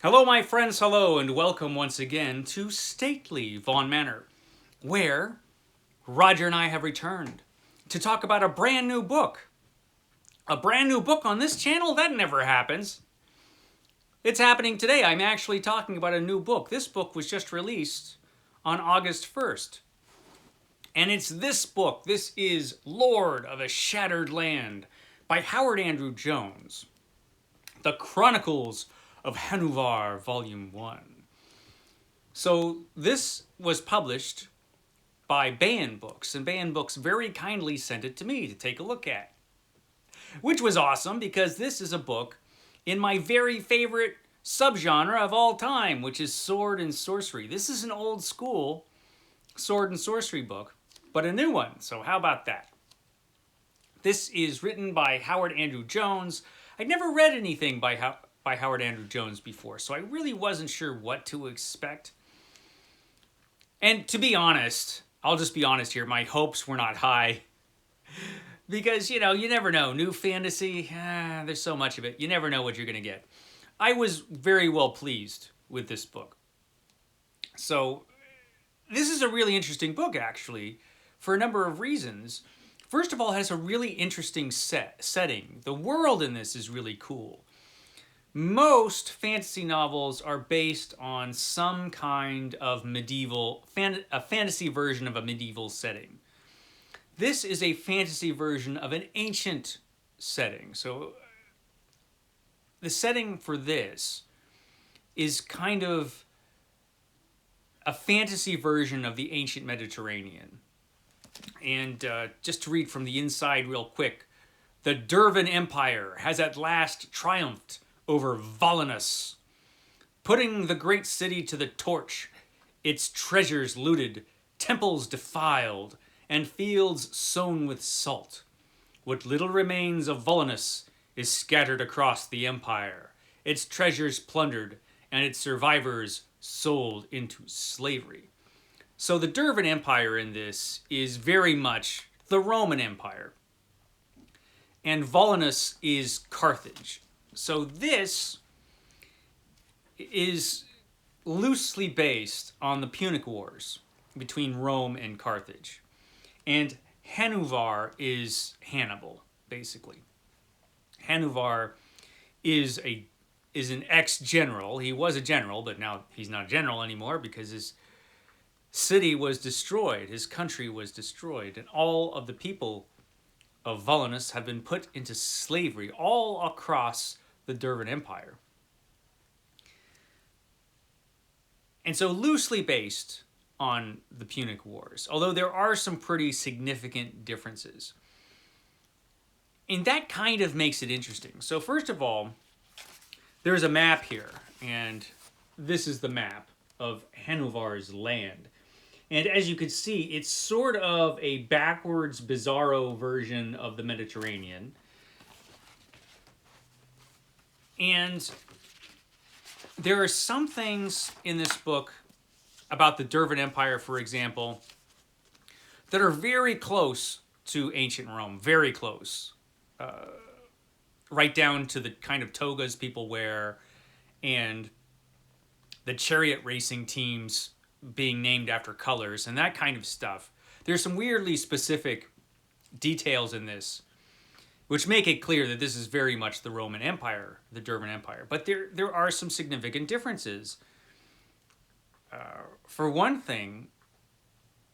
Hello, my friends, hello, and welcome once again to stately Vaughan Manor, where Roger and I have returned to talk about a brand new book. A brand new book on this channel? That never happens. It's happening today. I'm actually talking about a new book. This book was just released on August 1st. And it's this book. This is Lord of a Shattered Land by Howard Andrew Jones. The Chronicles of Hanover, Volume 1. So this was published by Baen Books, and Baen Books very kindly sent it to me to take a look at. Which was awesome because this is a book in my very favorite subgenre of all time, which is sword and sorcery. This is an old school sword and sorcery book, but a new one, so how about that? This is written by Howard Andrew Jones. I'd never read anything by Howard Andrew Jones before, so I really wasn't sure what to expect. And to be honest, I'll just be honest here, my hopes were not high. Because, you never know. New fantasy, there's so much of it. You never know what you're going to get. I was very well pleased with this book. So, this is a really interesting book, actually, for a number of reasons. First of all, it has a really interesting setting. The world in this is really cool. Most fantasy novels are based on some kind of a fantasy version of a medieval setting. This is a fantasy version of an ancient setting. So the setting for this is kind of a fantasy version of the ancient Mediterranean. And just to read from the inside real quick, the Dervan Empire has at last triumphed over Volanus, putting the great city to the torch, its treasures looted, temples defiled, and fields sown with salt. What little remains of Volanus is scattered across the empire, its treasures plundered, and its survivors sold into slavery. So the Dervan Empire in this is very much the Roman Empire. And Volanus is Carthage. So this is loosely based on the Punic Wars between Rome and Carthage. And Hanover is Hannibal, basically. Hanover is an ex-general. He was a general, but now he's not a general anymore because his city was destroyed. His country was destroyed. And all of the people of Volanus have been put into slavery all across the Dervan Empire. And so loosely based on the Punic Wars, although there are some pretty significant differences. And that kind of makes it interesting. So first of all, there's a map here, and this is the map of Hanover's land. And as you can see, it's sort of a backwards, bizarro version of the Mediterranean. And there are some things in this book about the Dervan Empire, for example, that are very close to ancient Rome, very close. Right down to the kind of togas people wear and the chariot racing teams being named after colors and that kind of stuff. There's some weirdly specific details in this which make it clear that this is very much the Roman Empire, the Dervan Empire. But there are some significant differences. For one thing,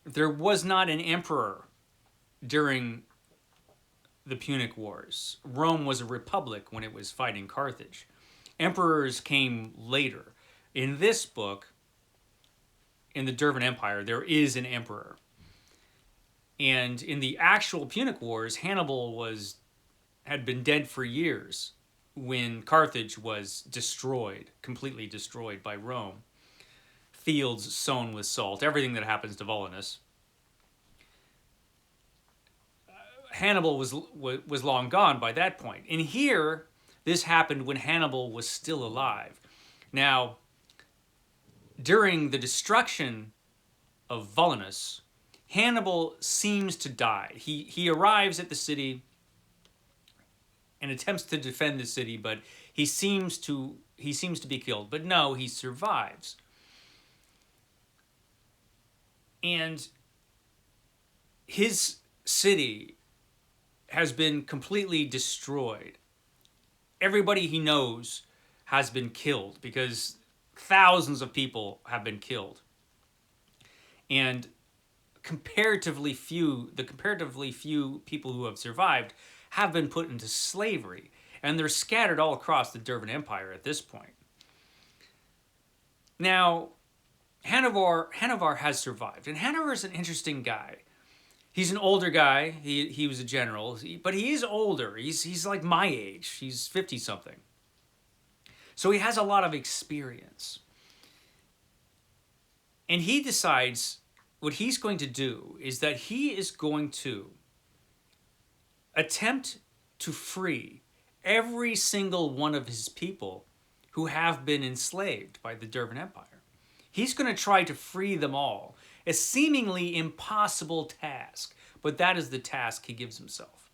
there was not an emperor during the Punic Wars. Rome was a republic when it was fighting Carthage. Emperors came later. In this book, in the Dervan Empire, there is an emperor. And in the actual Punic Wars, Hannibal had been dead for years when Carthage was destroyed, completely destroyed by Rome. Fields sown with salt, everything that happens to Volanus. Hannibal was long gone by that point. And here, this happened when Hannibal was still alive. Now, during the destruction of Volanus, Hannibal seems to die. He arrives at the city and attempts to defend the city, but he seems to he seems to be killed, but no, he survives. And his city has been completely destroyed. Everybody he knows has been killed because thousands of people have been killed. And the comparatively few people who have survived have been put into slavery. And they're scattered all across the Dervan Empire at this point. Now, Hanover has survived. And Hanover is an interesting guy. He's an older guy. He was a general, but he is older. He's like my age. He's 50 something. So he has a lot of experience. And he decides what he's going to do is that he is going to attempt to free every single one of his people who have been enslaved by the Dervan Empire. He's going to try to free them all. A seemingly impossible task, but that is the task he gives himself.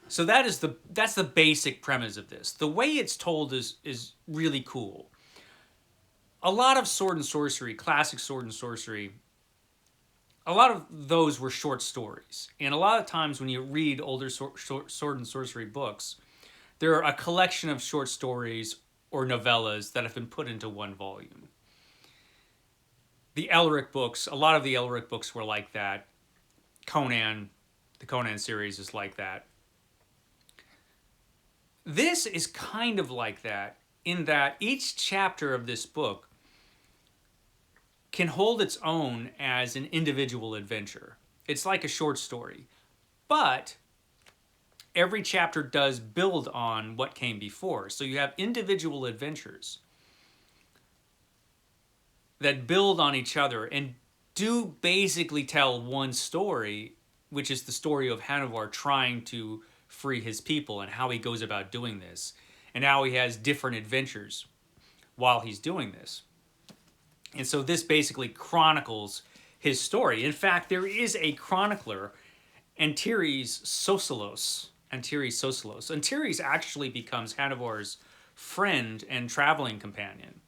So that's the basic premise of this. The way it's told is really cool. A lot of sword and sorcery, classic sword and sorcery, a lot of those were short stories. And a lot of times when you read older sword and sorcery books, they're a collection of short stories or novellas that have been put into one volume. The Elric books, a lot of the Elric books were like that. Conan, the Conan series is like that. This is kind of like that in that each chapter of this book can hold its own as an individual adventure. It's like a short story. But every chapter does build on what came before. So you have individual adventures that build on each other and do basically tell one story, which is the story of Hanover trying to free his people and how he goes about doing this, and how he has different adventures while he's doing this. And so this basically chronicles his story. In fact, there is a chronicler, Antares Sosilos. Antares actually becomes Hanover's friend and traveling companion.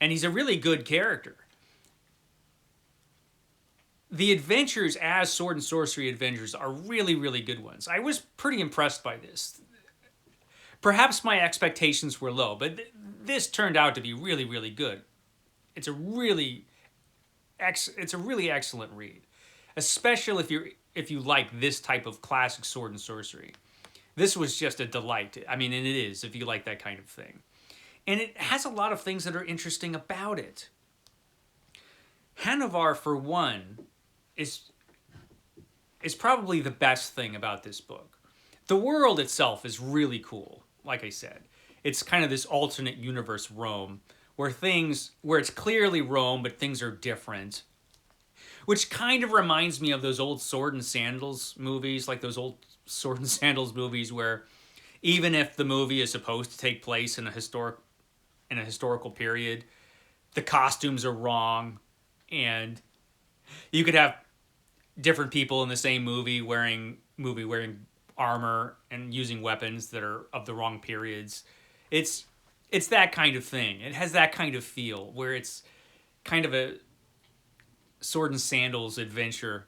And he's a really good character. The adventures as sword and sorcery adventures are really, really good ones. I was pretty impressed by this. Perhaps my expectations were low, but this turned out to be really, really good. It's a really excellent read, especially if you like this type of classic sword and sorcery. This was just a delight. I mean, and it is if you like that kind of thing. And it has a lot of things that are interesting about it. Hanover, for one, is probably the best thing about this book. The world itself is really cool, like I said. It's kind of this alternate universe Rome, where it's clearly Rome, but things are different. Which kind of reminds me of those old Sword and Sandals movies, like those old Sword and Sandals movies where even if the movie is supposed to take place in a historical period, the costumes are wrong, and you could have different people in the same movie wearing armor and using weapons that are of the wrong periods. It's that kind of thing. It has that kind of feel where it's kind of a sword and sandals adventure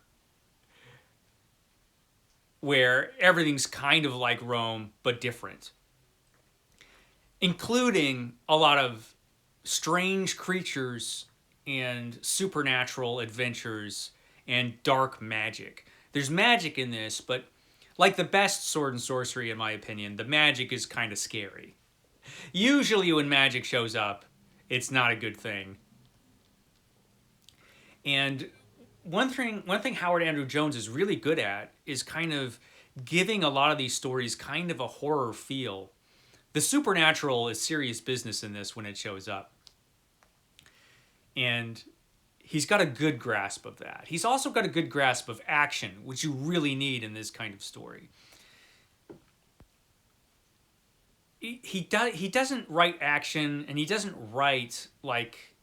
where everything's kind of like Rome but different, including a lot of strange creatures and supernatural adventures and dark magic. There's magic in this, but like the best sword and sorcery, in my opinion, the magic is kind of scary. Usually when magic shows up, it's not a good thing. And one thing Howard Andrew Jones is really good at is kind of giving a lot of these stories kind of a horror feel. The supernatural is serious business in this when it shows up. And he's got a good grasp of that. He's also got a good grasp of action, which you really need in this kind of story. He doesn't write action, and he doesn't write like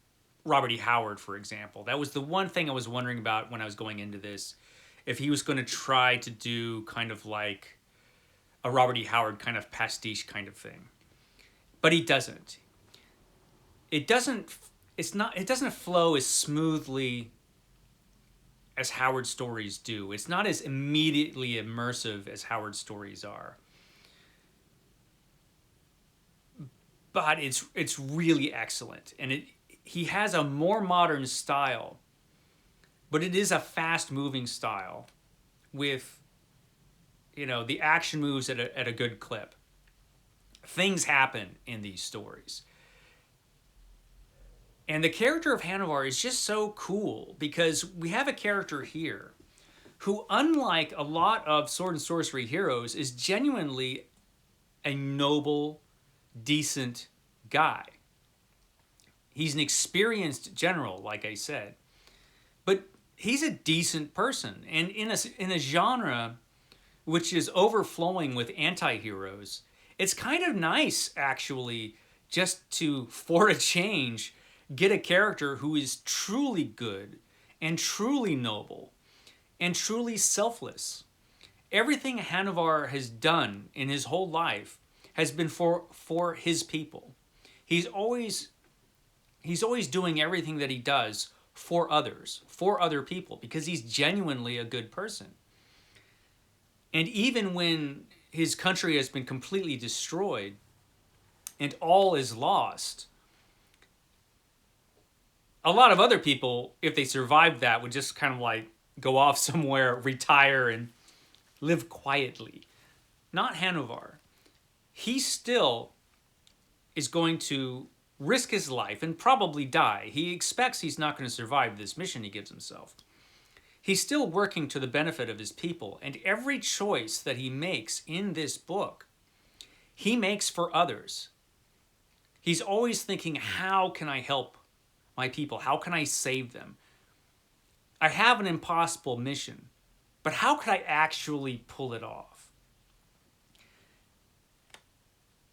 Robert E. Howard, for example. That was the one thing I was wondering about when I was going into this. If he was going to try to do kind of like a Robert E. Howard kind of pastiche kind of thing. But he doesn't. It doesn't. It doesn't flow as smoothly as Howard stories do. It's not as immediately immersive as Howard stories are. But it's really excellent, and he has a more modern style, but it is a fast moving style with, the action moves at a good clip. Things happen in these stories. And the character of Hanover is just so cool because we have a character here who, unlike a lot of sword and sorcery heroes, is genuinely a noble, decent guy. He's an experienced general, like I said, but he's a decent person. And in a genre which is overflowing with anti-heroes, it's kind of nice, actually, just to, for a change, get a character who is truly good and truly noble and truly selfless. Everything Hanover has done in his whole life has been for his people. He's always doing everything that he does for others, for other people, because he's genuinely a good person. And even when his country has been completely destroyed and all is lost, a lot of other people, if they survived that, would just kind of like go off somewhere, retire, and live quietly. Not Hanover. He still is going to risk his life and probably die. He expects he's not going to survive this mission he gives himself. He's still working to the benefit of his people, and every choice that he makes in this book, he makes for others. He's always thinking, how can I help my people? How can I save them? I have an impossible mission, but how could I actually pull it off?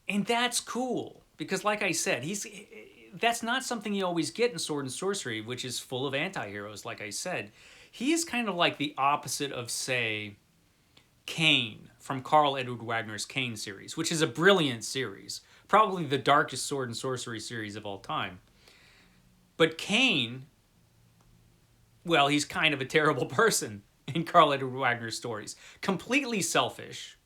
And that's cool, because like I said, that's not something you always get in Sword and Sorcery, which is full of anti-heroes, like I said. He is kind of like the opposite of, say, Kane from Carl Edward Wagner's Kane series, which is a brilliant series, probably the darkest Sword and Sorcery series of all time. But Kane, well, he's kind of a terrible person in Carl Edward Wagner's stories. Completely selfish.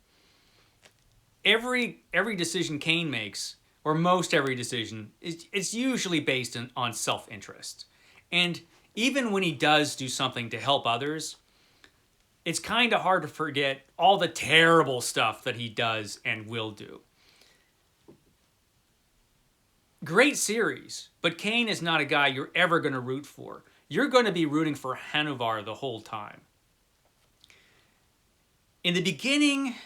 Every decision Kane makes, or most every decision, it's usually based on self-interest. And even when he does do something to help others, it's kind of hard to forget all the terrible stuff that he does and will do. Great series, but Kane is not a guy you're ever going to root for. You're going to be rooting for Hanover the whole time. In the beginning,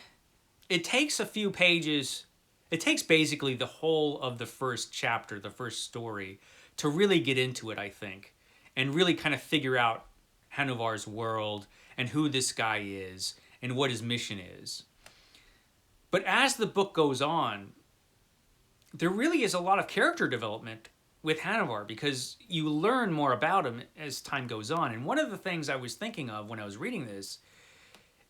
it takes a few pages. It takes basically the whole of the first chapter, the first story, to really get into it, I think, and really kind of figure out Hanover's world and who this guy is and what his mission is. But as the book goes on, there really is a lot of character development with Hanover because you learn more about him as time goes on. And one of the things I was thinking of when I was reading this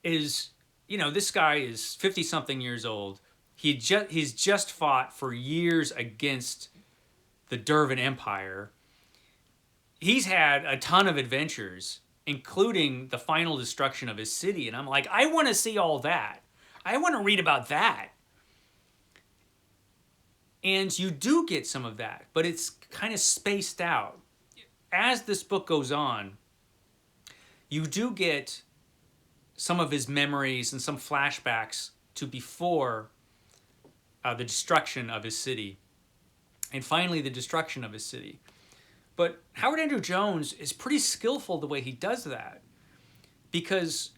is, this guy is 50-something years old. He's just fought for years against the Dervan Empire. He's had a ton of adventures, including the final destruction of his city. And I'm like, I want to see all that. I want to read about that. And you do get some of that, but it's kind of spaced out. As this book goes on, you do get some of his memories and some flashbacks to before the destruction of his city. And finally, the destruction of his city. But Howard Andrew Jones is pretty skillful the way he does that. Because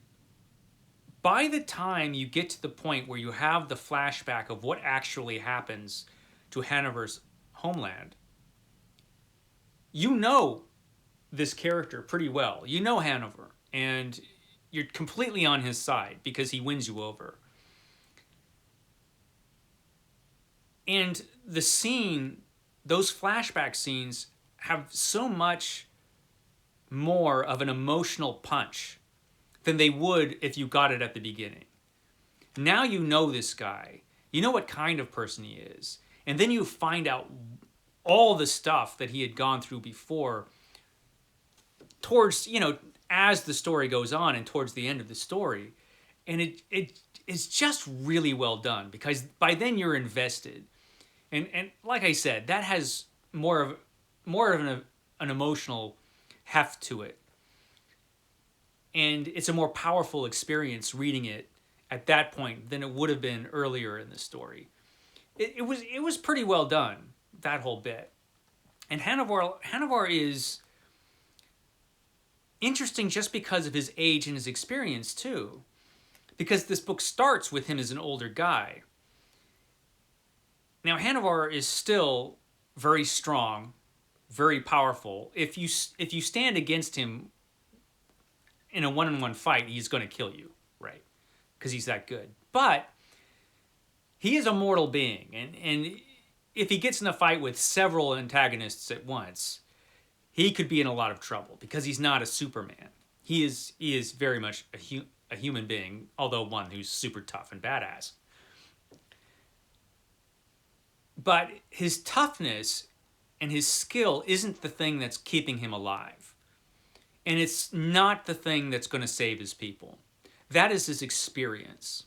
by the time you get to the point where you have the flashback of what actually happens to Hanover's homeland, you know this character pretty well. You know Hanover, and you're completely on his side because he wins you over. And the scene, those flashback scenes, have so much more of an emotional punch than they would if you got it at the beginning. Now you know this guy. You know what kind of person he is. And then you find out all the stuff that he had gone through before towards, as the story goes on and towards the end of the story. And it's just really well done because by then you're invested. And like I said, that has more of an emotional heft to it. And it's a more powerful experience reading it at that point than it would have been earlier in the story. It was pretty well done, that whole bit. And Hanover is interesting just because of his age and his experience too. Because this book starts with him as an older guy. Now Hanover is still very strong, very powerful. If you stand against him in a one-on-one fight, he's going to kill you, right? Because he's that good. But he is a mortal being, and if he gets in a fight with several antagonists at once, he could be in a lot of trouble because he's not a Superman. He is very much a human being, although one who's super tough and badass. But his toughness and his skill isn't the thing that's keeping him alive. And it's not the thing that's going to save his people. That is his experience.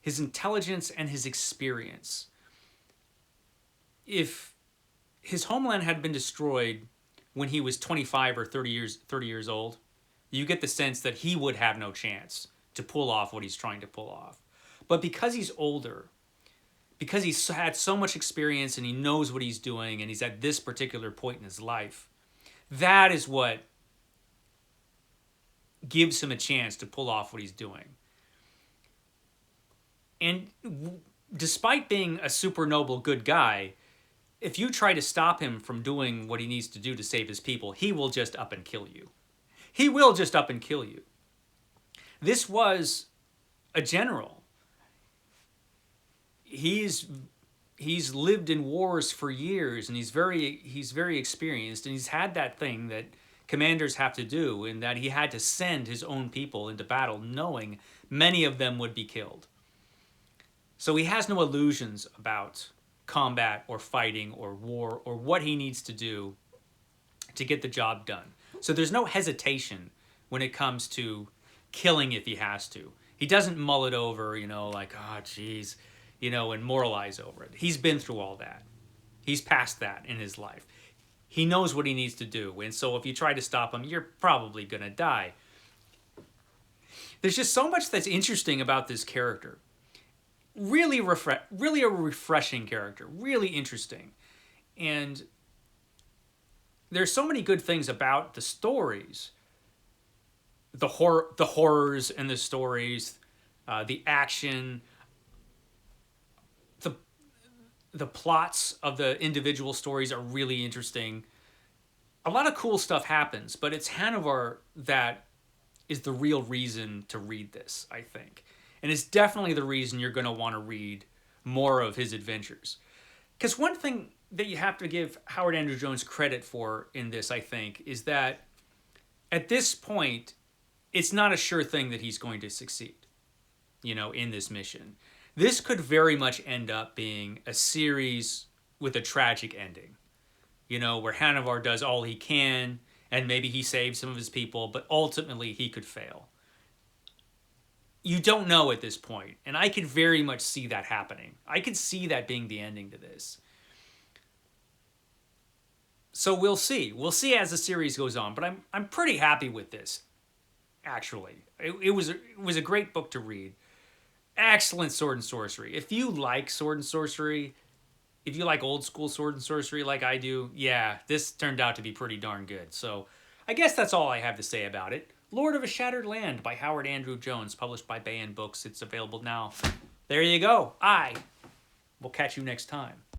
His intelligence and his experience. If his homeland had been destroyed when he was 25 or 30 years old, you get the sense that he would have no chance to pull off what he's trying to pull off. But because he's older, because he's had so much experience and he knows what he's doing and he's at this particular point in his life, that is what gives him a chance to pull off what he's doing. And despite being a super noble good guy, if you try to stop him from doing what he needs to do to save his people, he will just up and kill you. He will just up and kill you. This was a general. He's lived in wars for years, and he's very experienced, and he's had that thing that commanders have to do, in that he had to send his own people into battle knowing many of them would be killed. So he has no illusions about combat or fighting or war or what he needs to do to get the job done. So there's no hesitation when it comes to killing if he has to. He doesn't mull it over, like, oh, geez, and moralize over it. He's been through all that. He's past that in his life. He knows what he needs to do. And so if you try to stop him, you're probably going to die. There's just so much that's interesting about this character. Really a refreshing character. Really interesting. And there's so many good things about the stories. The horrors in the stories, the action, the plots of the individual stories are really interesting. A lot of cool stuff happens, but it's Hanover that is the real reason to read this, I think. And it's definitely the reason you're going to want to read more of his adventures. Because one thing that you have to give Howard Andrew Jones credit for in this, I think, is that at this point, it's not a sure thing that he's going to succeed, in this mission. This could very much end up being a series with a tragic ending, where Hanover does all he can, and maybe he saves some of his people, but ultimately he could fail. You don't know at this point, and I could very much see that happening. I could see that being the ending to this. So we'll see. We'll see as the series goes on, but I'm pretty happy with this, actually. It was a great book to read. Excellent sword and sorcery. If you like sword and sorcery, if you like old school sword and sorcery like I do, yeah, this turned out to be pretty darn good. So I guess that's all I have to say about it. Lord of a Shattered Land by Howard Andrew Jones, published by Baen Books. It's available now. There you go. I will catch you next time.